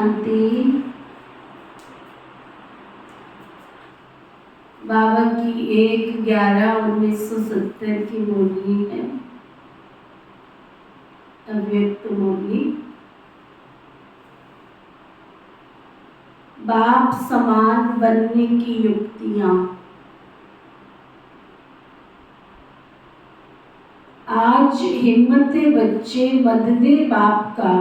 शांति। बाबा की 1/11/1970 की मुरली है, अव्यक्त मुरली। बाप समान बनने की युक्तियां। आज हिम्मते बच्चे मददे बाप का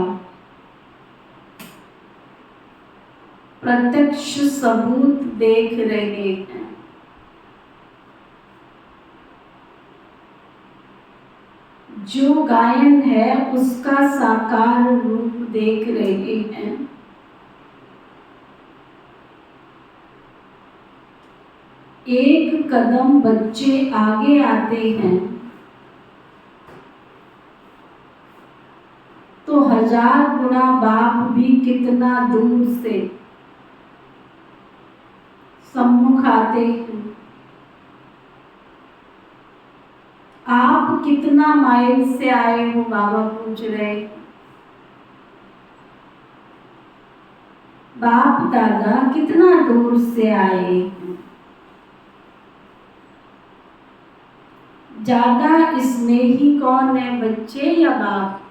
प्रत्यक्ष सबूत देख रहे हैं। जो गायन है उसका साकार रूप देख रहे हैं। एक कदम बच्चे आगे आते हैं तो 1000 गुना बाप भी कितना दूर से सम्मुख आते हैं। आप कितना माइल से आए हो, बाबा पूछ रहे। बाप दादा कितना दूर से आए। ज्यादा स्नेही कौन है, बच्चे या बाप?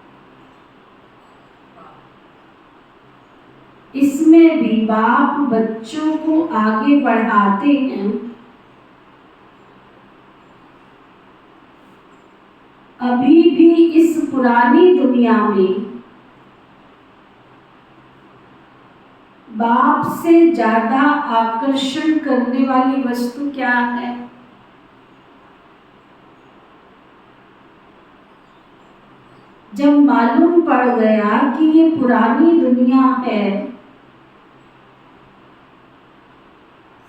इसमें भी बाप बच्चों को आगे बढ़ाते हैं। अभी भी इस पुरानी दुनिया में बाप से ज्यादा आकर्षण करने वाली वस्तु क्या है? जब मालूम पड़ गया कि ये पुरानी दुनिया है,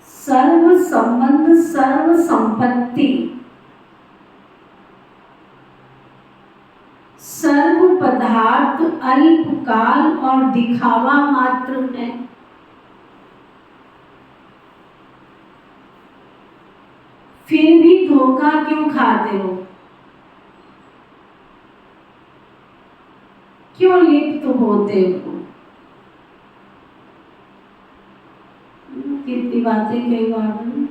सर्व संबंध सर्व संपत्ति सर्व पदार्थ अल्पकाल और दिखावा मात्र है, फिर भी धोखा क्यों खाते हो? क्यों लिप्त होते हो? कितनी बातें कही बाबा ने।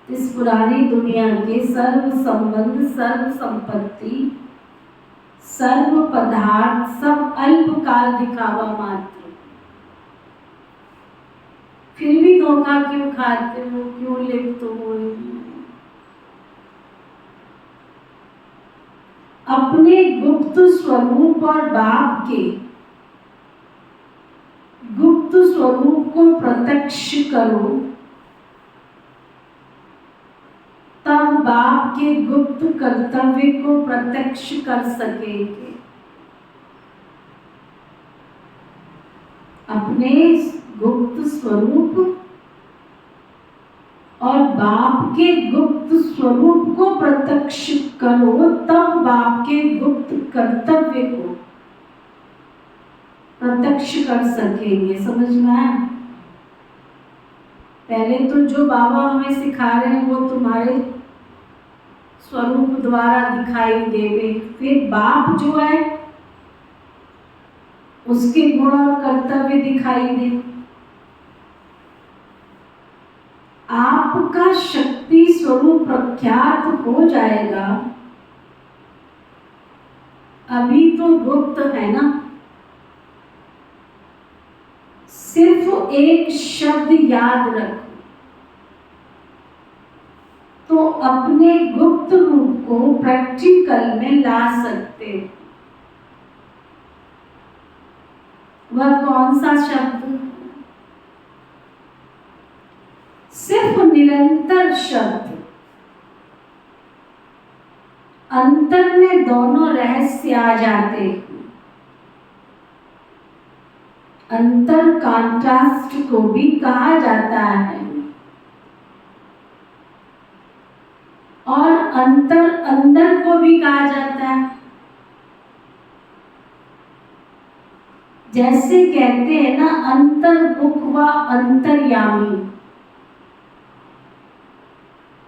इस पुरानी दुनिया के सर्व संबंध सर्व संपत्ति सर्व पदार्थ सब अल्पकाल दिखावा मात्र, फिर भी धोखा क्यों खाते हो? क्यों लिप्त हो? अपने गुप्त स्वरूप और बाप के गुप्त स्वरूप को प्रत्यक्ष करो, तब बाप के गुप्त कर्तव्य को प्रत्यक्ष कर सकेंगे। अपने गुप्त स्वरूप और बाप के गुप्त स्वरूप को प्रत्यक्ष करो, तब बाप के गुप्त कर्तव्य को प्रत्यक्ष कर सकेंगे। समझ में आया? पहले तो जो बाबा हमें सिखा रहे हैं वो तुम्हारे स्वरूप द्वारा दिखाई देवे, फिर बाप जो है उसके गुण और कर्तव्य दिखाई दे। आपका शक्ति स्वरूप प्रख्यात हो जाएगा। अभी तो गुप्त है ना। सिर्फ एक शब्द याद रखो तो अपने गुप्त रूप को प्रैक्टिकल में ला सकते। वह कौन सा शब्द? सिर्फ निरंतर शब्द। अंतर में दोनों रहस्य आ जाते। अंतर कॉन्ट्रास्ट को भी कहा जाता है और अंतर अंदर को भी कहा जाता है। जैसे कहते हैं ना, अंतर्मुख व अंतर्यामी।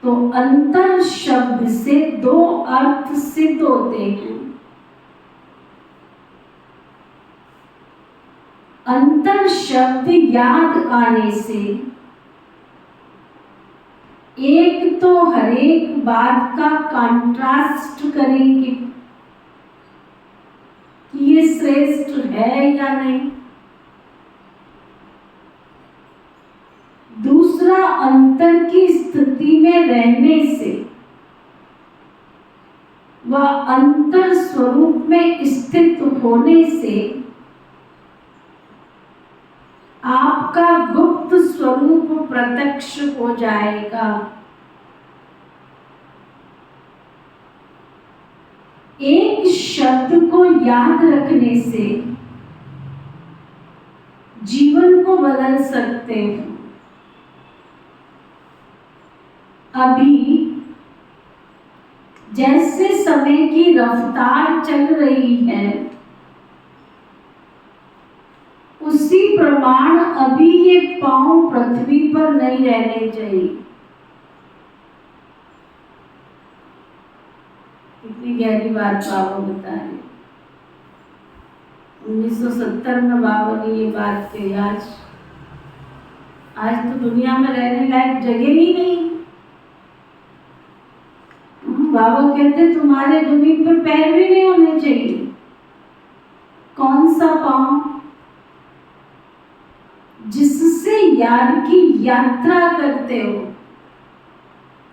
तो अंतर शब्द से 2 अर्थ सिद्ध होते हैं। अंतर शब्द याद आने से एक तो हर एक बात का कंट्रास्ट करेंगे कि ये श्रेष्ठ है या नहीं। दूसरा, अंतर की स्थिति में रहने से व अंतर स्वरूप में स्थित होने से आपका गुप्त स्वरूप प्रत्यक्ष हो जाएगा। एक शब्द को याद रखने से जीवन को बदल सकते हो। अभी जैसे समय की रफ्तार चल रही है, उसी प्रमाण अभी ये पांव पृथ्वी पर नहीं रहने चाहिए। कितनी गहरी बात बाबा बता रहे। 1970 में बाबा ने ये बात कही। आज तो दुनिया में रहने लायक जगह ही नहीं। बाबा कहते तुम्हारे जमीन पर पैर भी नहीं होने चाहिए। कौन सा पांव? जिससे याद की यात्रा करते हो।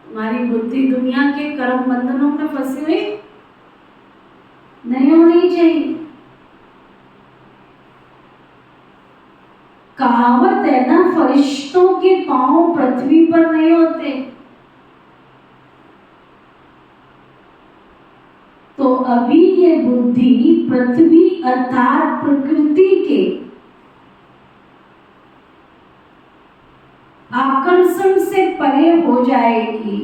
तुम्हारी बुद्धि दुनिया के कर्म बंधनों में फंसी हुई नहीं होनी चाहिए। कहावत है ना, फरिश्तों के पांव पृथ्वी पर नहीं होते। तो अभी ये बुद्धि पृथ्वी अर्थात प्रकृति के आकर्षण से परे हो जाएगी।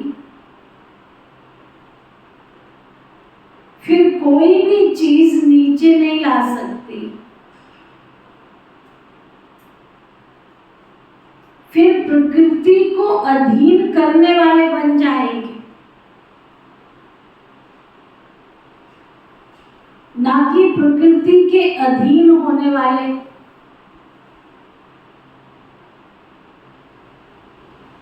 फिर कोई भी चीज नीचे नहीं ला सकती। फिर प्रकृति को अधीन करने वाले बन जाएंगे, ना कि प्रकृति के अधीन होने वाले।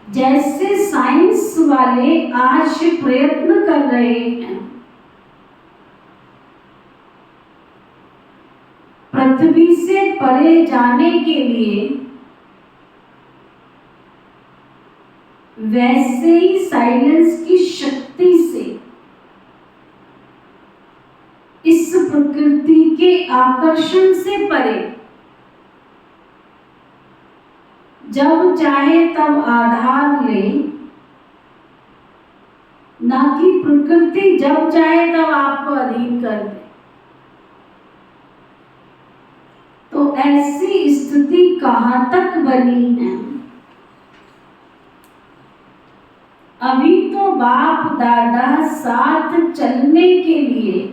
जैसे साइंस वाले आज प्रयत्न कर रहे हैं पृथ्वी से परे जाने के लिए, वैसे ही साइलेंस की शक्ति से इस प्रकृति के आकर्षण से परे जब चाहे तब आधार ले, ना कि प्रकृति जब चाहे तब आपको अधीन कर दे। तो ऐसी स्थिति कहां तक बनी है? अभी तो बाप दादा साथ चलने के लिए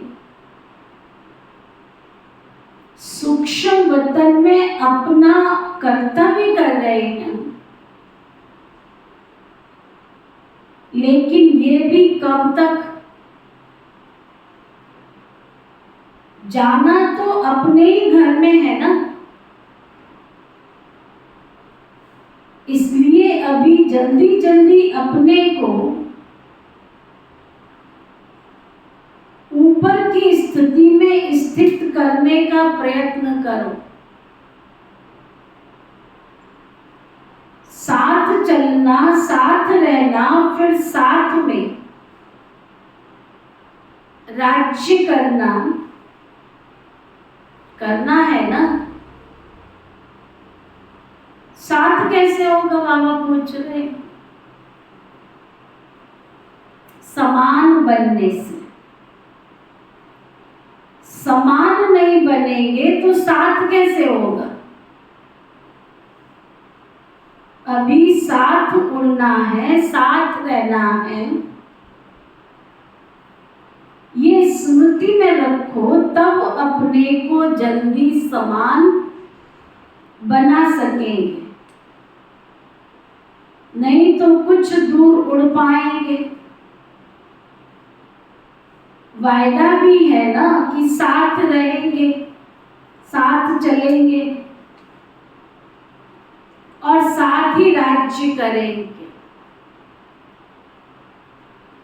सूक्ष्म वतन में अपना कर्तव्य कर रहे हैं, लेकिन ये भी कब तक? जाना तो अपने ही घर में है ना। इसलिए अभी जल्दी जल्दी अपने को ऊपर की स्थिति में स्थित करने का प्रयत्न करो। साथ चलना, साथ रहना, फिर साथ में राज्य करना है ना। साथ कैसे होगा? बाबा पूछ रहे। समान बनने से। समान नहीं बनेंगे तो साथ कैसे होगा? अभी साथ उड़ना है, साथ रहना है, ये स्मृति में रखो, तब अपने को जल्दी समान बना सकेंगे। नहीं तो कुछ दूर उड़ पाएंगे। वायदा भी है ना कि साथ रहेंगे, साथ चलेंगे, राज्य करेंगे।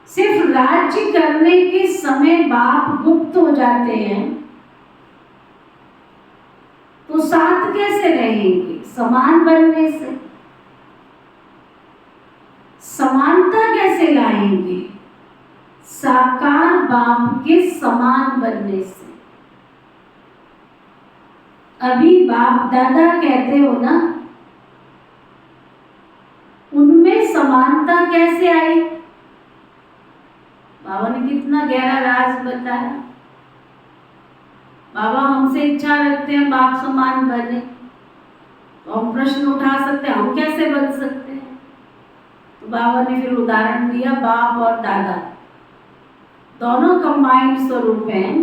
सिर्फ राज्य करने के समय बाप गुप्त हो जाते हैं तो साथ कैसे रहेंगे? समान बनने से। समानता कैसे लाएंगे? साकार बाप के समान बनने से। अभी बाप दादा कहते हो ना, उनमें समानता कैसे आई? बाबा ने कितना गहरा राज बताया। बाबा हमसे इच्छा रखते हैं बाप समान बने, तो हम प्रश्न उठा सकते हैं हम कैसे बन सकते हैं? तो बाबा ने फिर उदाहरण दिया, बाप और दादा दोनों कंबाइंड स्वरूप हैं।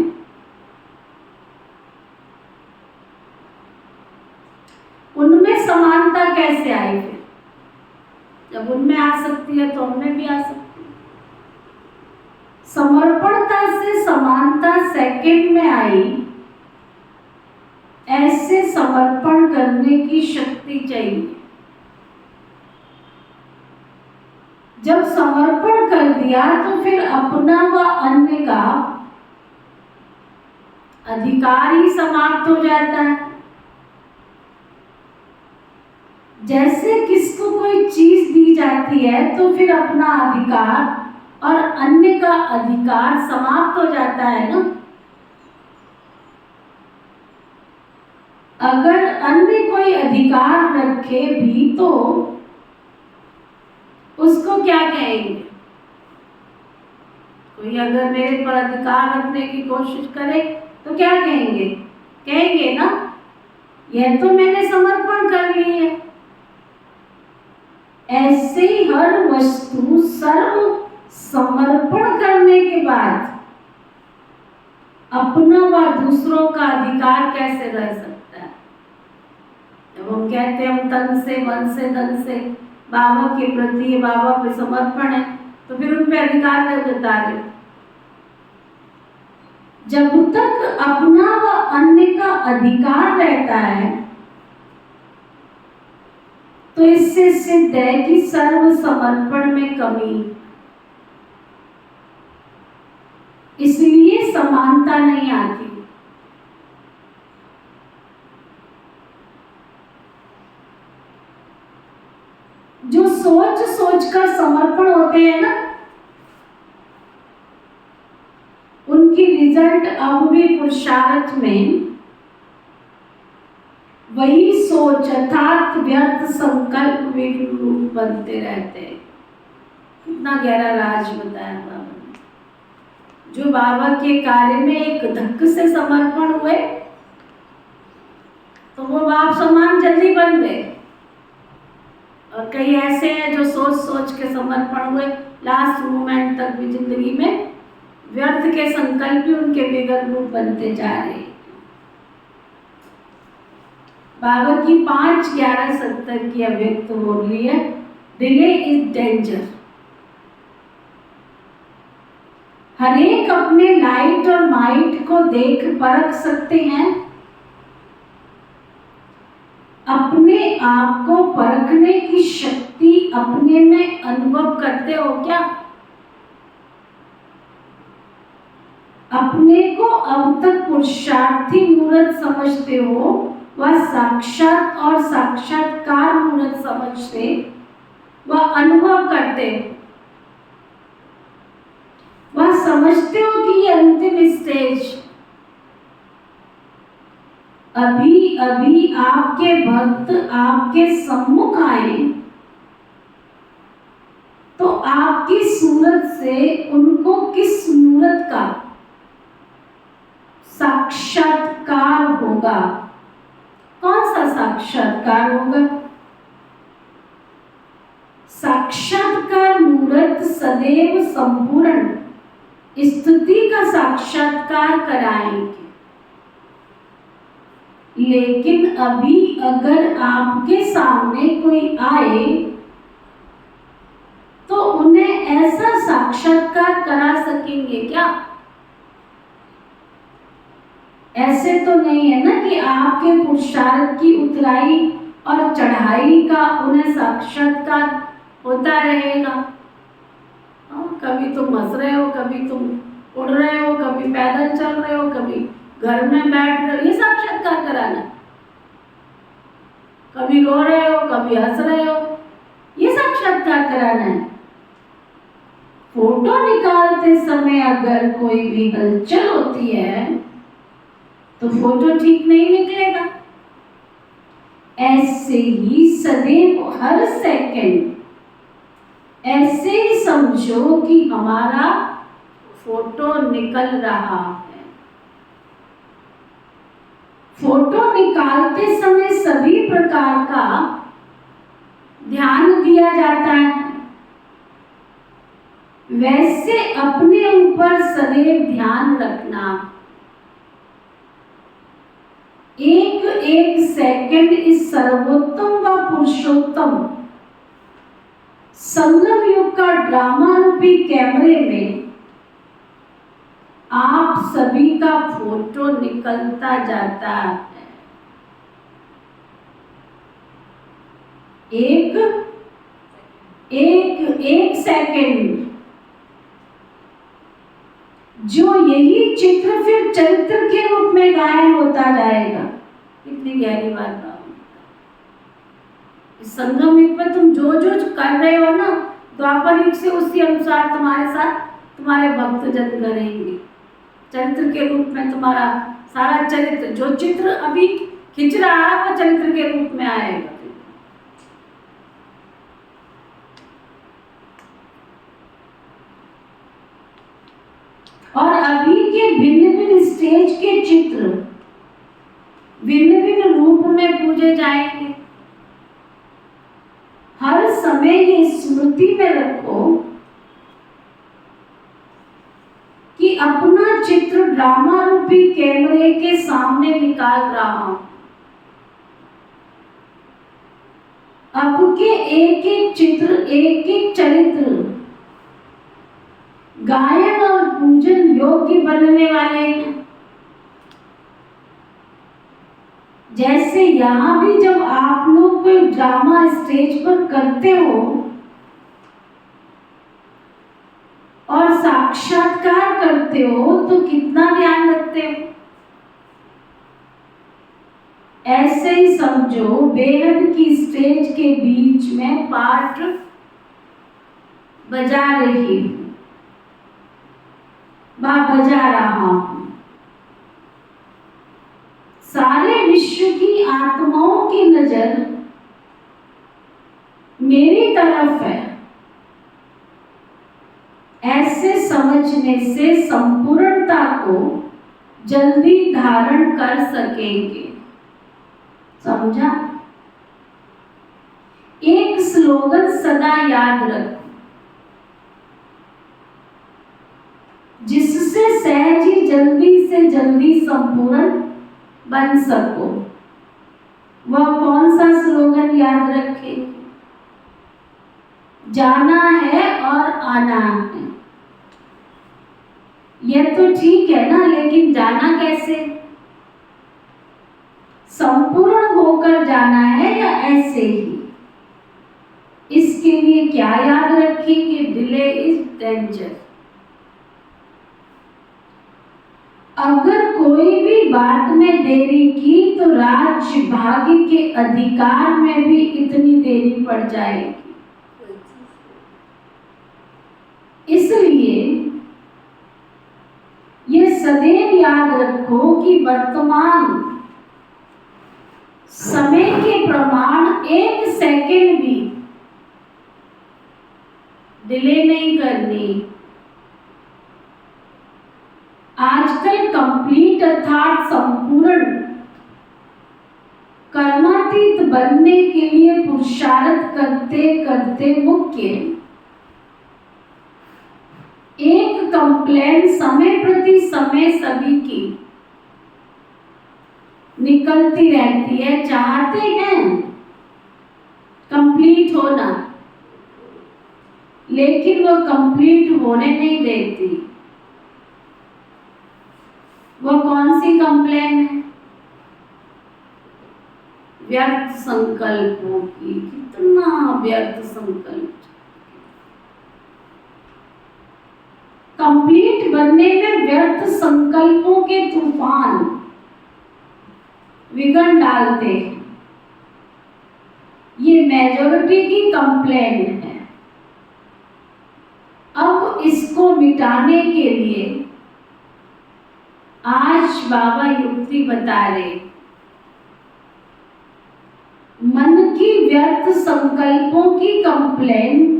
उनमें समानता कैसे आई? फिर जब उनमें आ सकती है तो हमें भी आ सकती है। समर्पणता से समानता सेकंड में आई। ऐसे समर्पण करने की शक्ति चाहिए। जब समर्पण कर दिया तो फिर अपना व अन्य का अधिकार ही समाप्त हो जाता है। जैसे किसको कोई चीज दी जाती है तो फिर अपना अधिकार और अन्य का अधिकार समाप्त हो जाता है ना। अगर अन्य कोई अधिकार रखे भी तो उसको क्या कहेंगे? कोई अगर मेरे पर अधिकार रखने की कोशिश करे तो क्या कहेंगे? कहेंगे ना, यह तो मैंने समर्पण कर ली है। ऐसे ही हर वस्तु सर्व समर्पण करने के बाद अपना व दूसरों का अधिकार कैसे रह सकता है? जब हम कहते हैं हम तन से मन से धन से बाबा के प्रति, बाबा पे समर्पण है, तो फिर उन पे अधिकार नहीं जता रहे। जब तक अपना व अन्य का अधिकार रहता है तो इससे सिद्ध है कि सर्व समर्पण में कमी, इसलिए समानता नहीं आती। जो सोच सोच कर समर्पण होते हैं ना, उनकी रिजल्ट अब भी पुरुषार्थ में वही सोच अर्थात व्यर्थ संकल्प विघ्न रूप बनते रहते हैं। कितना गहरा राज बताया बाबा ने। जो बाबा के कार्य में एक धक्क से समर्पण हुए तो वो बाप समान जल्दी बन गए, और कई ऐसे हैं जो सोच सोच के समर्पण हुए, लास्ट मोमेंट तक भी जिंदगी में व्यर्थ के संकल्प भी उनके विघ्न रूप बनते जा रहे हैं। बाबा की 5-11-70 की अव्यक्त बोली है, डिले इज डेंजर। हरेक अपने लाइट और माइट को देख परख सकते हैं। अपने आप को परखने की शक्ति अपने में अनुभव करते हो क्या? अपने को अब तक पुरुषार्थी मूर्त समझते हो वह साक्षात और साक्षात्कार मूर्त समझते वह अनुभव करते हो। वह समझते हो कि ये अंतिम स्टेज, अभी अभी आपके भक्त आपके सम्मुख आए तो आपकी सूरत से उनको किस मूर्त का साक्षात्कार होगा? कौन सा साक्षात्कार होगा? साक्षात्कार मूर्त सदैव संपूर्ण स्थिति का साक्षात्कार कराएंगे। लेकिन अभी अगर आपके सामने कोई आए तो उन्हें ऐसा साक्षात्कार करा सकेंगे क्या? ऐसे तो नहीं है ना कि आपके पुरुषार्थ की उतराई और चढ़ाई का उन्हें साक्षात्कार होता रहेगा। कभी तुम हंस रहे हो, कभी तुम उड़ रहे हो, कभी पैदल चल रहे हो, कभी घर में बैठ रहे हो, ये साक्षात्कार कराना। कभी रो रहे हो, कभी हंस रहे हो, ये साक्षात्कार कराना है। फोटो निकालते समय अगर कोई भी हलचल होती है तो फोटो ठीक नहीं निकलेगा। ऐसे ही सदैव हर सेकंड ऐसे ही समझो कि हमारा फोटो निकल रहा है। फोटो निकालते समय सभी प्रकार का ध्यान दिया जाता है। वैसे अपने ऊपर सदैव ध्यान रखना, एक एक सेकंड इस सर्वोत्तम व पुरुषोत्तम संगम युग का ड्रामा रूपी कैमरे में आप सभी का फोटो निकलता जाता है। एक एक एक सेकंड जो यही चित्र फिर चरित्र के रूप में गायन होता जाएगा। कितनी गहरी बात है। इस संगम युग में तुम जो जो कर रहे हो ना, द्वापर युग से उसी अनुसार तुम्हारे साथ तुम्हारे भक्त जन करेंगे। चरित्र के रूप में तुम्हारा सारा चरित्र, जो चित्र अभी खिंच रहा है वो चरित्र के रूप में आएगा। और अभी के भिन्न भिन्न स्टेज के चित्र भिन्न भिन्न रूप में पूजे जाएंगे। हर समय ये स्मृति में रखो कि अपना चित्र ड्रामा रूपी कैमरे के सामने निकाल रहा हूं। अब के एक एक चित्र, एक एक चरित्र गायन और पूजन योग्य बनने वाले हैं। जैसे यहाँ भी जब आप लोग कोई ड्रामा स्टेज पर करते हो और साक्षात्कार करते हो तो कितना ध्यान रखते हो। ऐसे ही समझो बेहद की स्टेज के बीच में पार्ट बजा रही हूं, बजा रहा हूं। सारे विश्व की आत्माओं की नजर मेरी तरफ है। ऐसे समझने से संपूर्णता को जल्दी धारण कर सकेंगे। समझा? एक स्लोगन सदा याद रखो जिससे सहज ही जल्दी से जल्दी संपूर्ण बन सको। वह कौन सा स्लोगन याद रखें? जाना है और आना है। यह तो ठीक है ना, लेकिन जाना कैसे? संपूर्ण होकर जाना है या ऐसे ही? इसके लिए क्या याद रखेंगे? Delay is danger. अगर कोई भी बात में देरी की तो राज्य भाग्य के अधिकार में भी इतनी देरी पड़ जाएगी। इसलिए ये सदैव याद रखो कि वर्तमान समय के प्रमाण एक सेकंड भी डिले नहीं करनी। आजकल कंप्लीट अर्थात संपूर्ण कर्मातीत बनने के लिए पुरुषार्थ करते करते मुख्य एक कंप्लेन समय प्रति समय सभी की निकलती रहती है। चाहते हैं कंप्लीट होना, लेकिन वो कंप्लीट होने नहीं देती। वो कौन सी कंप्लेन है? व्यर्थ संकल्पों की, कितना व्यर्थ संकल्प। कंप्लीट बनने में व्यर्थ संकल्पों के तूफान विघ्न डालते हैं। ये मेजॉरिटी की कंप्लेंट है। अब इसको मिटाने के लिए आज बाबा युक्ति बता रहे, मन की व्यर्थ संकल्पों की कंप्लेंट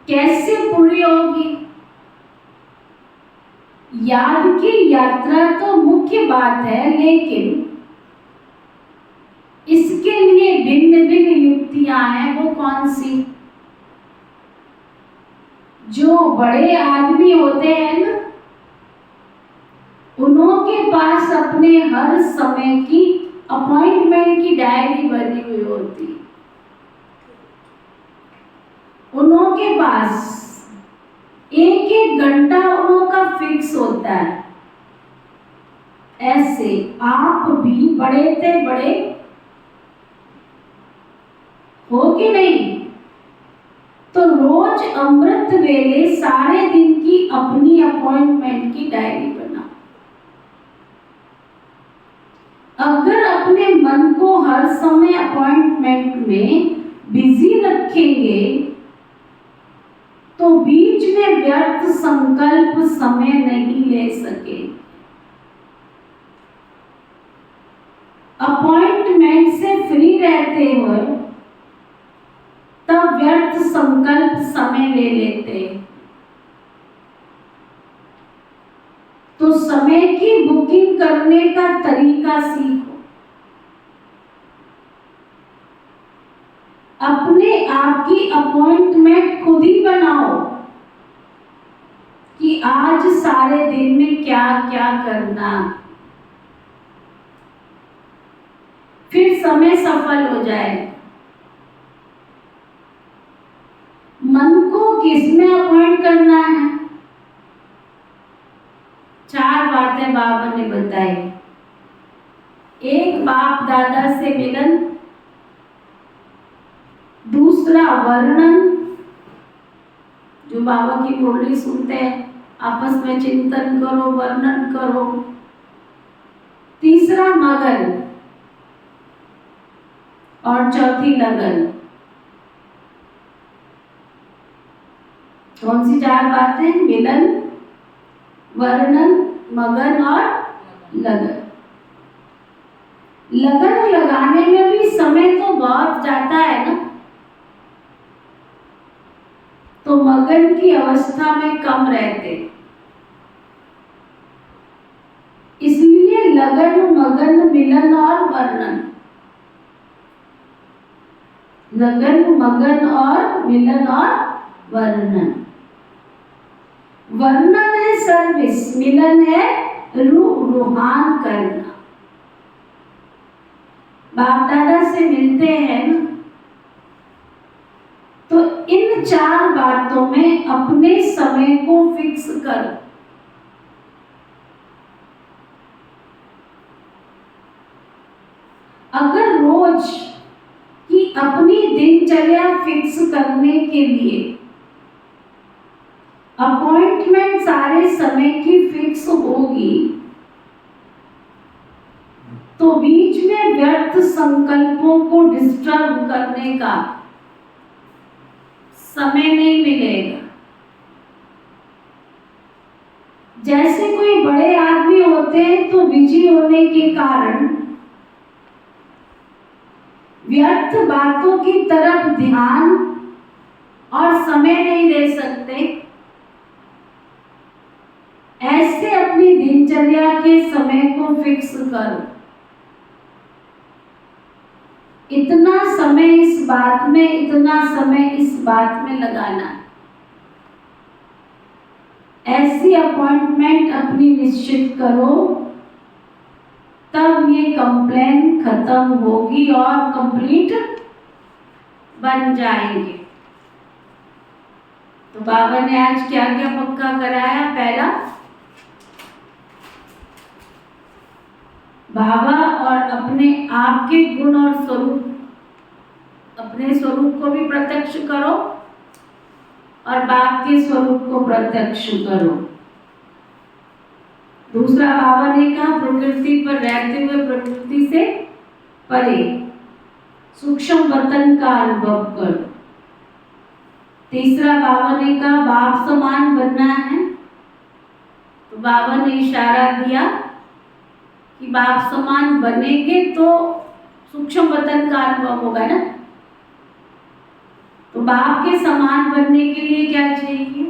कैसे पूरी होगी। याद की यात्रा तो मुख्य बात है, लेकिन इसके लिए भिन्न भिन्न युक्तियां हैं। वो कौन सी? जो बड़े आदमी होते हैं ना, उनके पास अपने हर समय की अपॉइंटमेंट की डायरी बनी हुई होती। उनके पास एक एक घंटा उनका फिक्स होता है। ऐसे आप भी बड़े थे बड़े हो कि नहीं? तो रोज अमृत वेले सारे दिन की अपनी अपॉइंटमेंट की डायरी बना। अगर अपने मन को हर समय अपॉइंटमेंट में बिजी रखेंगे तो बीच में व्यर्थ संकल्प समय नहीं ले सके। अपॉइंटमेंट से फ्री रहते हुए तब व्यर्थ संकल्प समय ले लेते। तो समय की बुकिंग करने का तरीका सीखो। अपने आप की अपॉइंटमेंट खुद ही बनाओ कि आज सारे दिन में क्या क्या करना। फिर समय सफल हो जाए। मन को किसमें अपॉइंट करना है? 4 बातें बाबा ने बताई। एक, बाप दादा से मिलन। दूसरा, वर्णन, जो बाबा की मुरली सुनते हैं, आपस में चिंतन करो, वर्णन करो। तीसरा, मगन। और चौथी, लगन। कौन सी 4 बातें? मिलन, वर्णन, मगन और लगन। लगन लगाने में भी समय तो बहुत जाता है ना, तो मगन की अवस्था में कम रहते। इसलिए लगन, मगन, मिलन और वर्णन। लगन, मगन और मिलन और वर्णन। वर्णन है सर्विस, मिलन है रूहान करना। बाप दादा से मिलते हैं ना, तो इन 4 बातों में अपने समय को फिक्स करो। अगर रोज की अपनी दिनचर्या फिक्स करने के लिए अपॉइंटमेंट सारे समय की फिक्स होगी, तो बीच में व्यर्थ संकल्पों को डिस्टर्ब करने का समय नहीं मिलेगा। जैसे कोई बड़े आदमी होते हैं तो बिजी होने के कारण व्यर्थ बातों की तरफ ध्यान और समय नहीं दे सकते। ऐसे अपनी दिनचर्या के समय को फिक्स करो। इतना समय इस बात में, इतना समय इस बात में लगाना। ऐसी अपॉइंटमेंट अपनी निश्चित करो, तब ये कंप्लेन खत्म होगी और कंप्लीट बन जाएंगे। तो बाबा ने आज क्या क्या पक्का कराया? पहला, बाबा और अपने आप के गुण और स्वरूप, अपने स्वरूप को भी प्रत्यक्ष करो और बाप के स्वरूप को प्रत्यक्ष करो। दूसरा बाबा ने कहा प्रकृति पर रहते हुए प्रकृति से परे सूक्ष्म वतन का अनुभव करो। तीसरा बाबा ने कहा बाप समान बनना है, तो बाबा ने इशारा दिया कि बाप समान बनेंगे तो सूक्ष्म वतन का अनुभव होगा ना। तो बाप के समान बनने के लिए क्या चाहिए?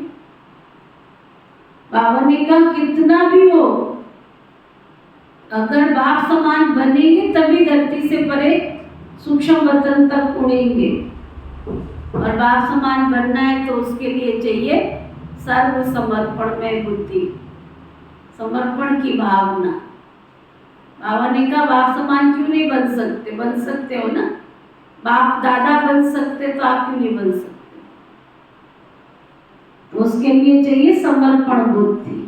बाबा ने कहा कितना भी हो, अगर बाप समान बनेंगे तभी धरती से परे सूक्ष्म वतन तक उड़ेंगे। और बाप समान बनना है तो उसके लिए चाहिए सर्व समर्पण में बुद्धि, समर्पण की भावना। बाबा ने कहा बाप समान क्यों नहीं बन सकते? बन सकते हो ना। बाप दादा बन सकते तो आप क्यों नहीं बन सकते? तो उसके लिए चाहिए समर्पण बुद्धि।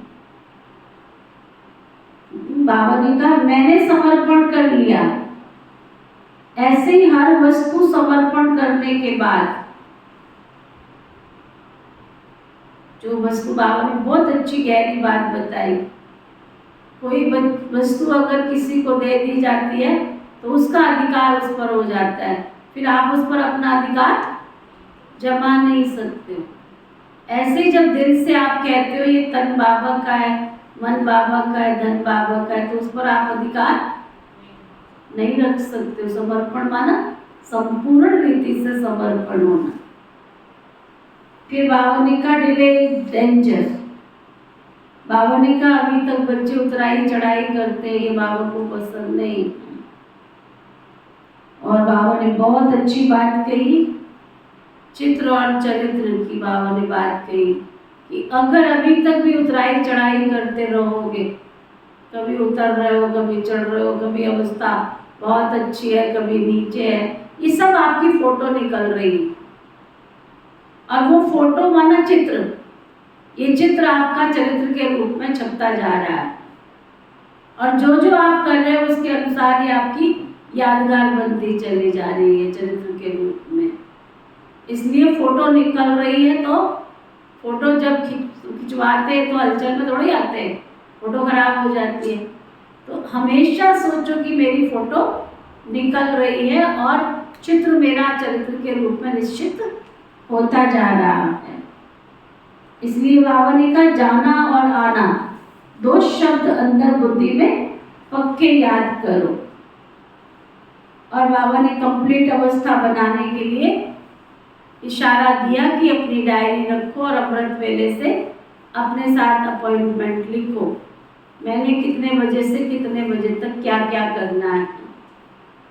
बाबा ने कहा मैंने समर्पण कर लिया। ऐसे ही हर वस्तु समर्पण करने के बाद, जो वस्तु बाबा ने बहुत अच्छी गहरी बात बताई, कोई वस्तु अगर किसी को दे दी जाती है तो उसका अधिकार उस पर हो जाता है, फिर आप उस पर अपना अधिकार जमा नहीं सकते हो। ऐसे ही जब दिल से आप कहते हो ये तन बाबा का है, मन बाबा का है, धन बाबा का है, तो उस पर आप अधिकार नहीं रख सकते हो। समर्पण माना संपूर्ण रीति से समर्पण होना। फिर बाबा ने कहा डिले इज डेंजर। बाबा ने कहा अभी तक बच्चे उतराई चढ़ाई करते हैं, ये बाबा को पसंद नहीं। और बाबा ने बहुत अच्छी बात कही, चित्र और चरित्र की बाबा ने बात कही कि अगर अभी तक भी उतराई चढ़ाई करते रहोगे, कभी उतर रहे हो, कभी चढ़ रहे हो, कभी अवस्था बहुत अच्छी है, कभी नीचे है, ये सब आपकी फोटो निकल रही है। और वो फोटो माना चित्र, ये चित्र आपका चरित्र के रूप में छपता जा रहा है। और जो जो आप कर रहे हो उसके अनुसार ही आपकी यादगार बनती चली जा रही है चरित्र के रूप में। इसलिए फोटो निकल रही है, तो फोटो जब खिंचवाते हैं तो हलचल में थोड़ी आते हैं, फोटो खराब हो जाती है। तो हमेशा सोचो कि मेरी फोटो निकल रही है और चित्र मेरा चरित्र के रूप में निश्चित होता जा रहा है। इसलिए बाबा ने कहा जाना और आना दो शब्द अंदर बुद्धि में पक्के याद करो। और बाबा ने कंप्लीट अवस्था बनाने के लिए इशारा दिया कि अपनी डायरी रखो और अमृत वेले से अपने साथ अपॉइंटमेंट लिखो, मैंने कितने बजे से कितने बजे तक क्या क्या करना है।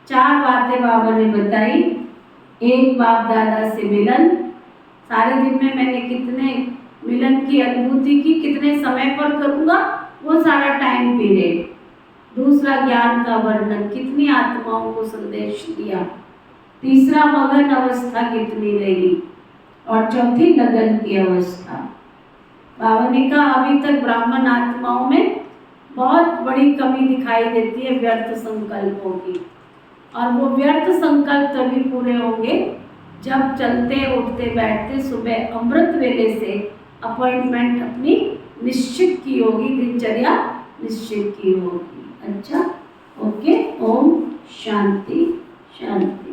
4 बातें बाबा ने बताई। एक, बाप दादा से मिलन, सारे दिन में मैंने कितने मिलन की अनुभूति की, कितने समय पर करूँगा वो सारा टाइम पीरियड। दूसरा, ज्ञान का वर्णन, कितनी आत्माओं को संदेश दिया। तीसरा, मगन अवस्था कितनी रही। और चौथी, लगन की अवस्था। बाबा ने कहा अभी तक ब्राह्मण आत्माओं में बहुत बड़ी कमी दिखाई देती है व्यर्थ संकल्पों की, और वो व्यर्थ संकल्प तभी पूरे होंगे जब चलते उठते बैठते सुबह अमृत वेले से अपॉइंटमेंट अपनी निश्चित की होगी, दिनचर्या निश्चित की होगी। अच्छा, ओके, ओम शांति शांति।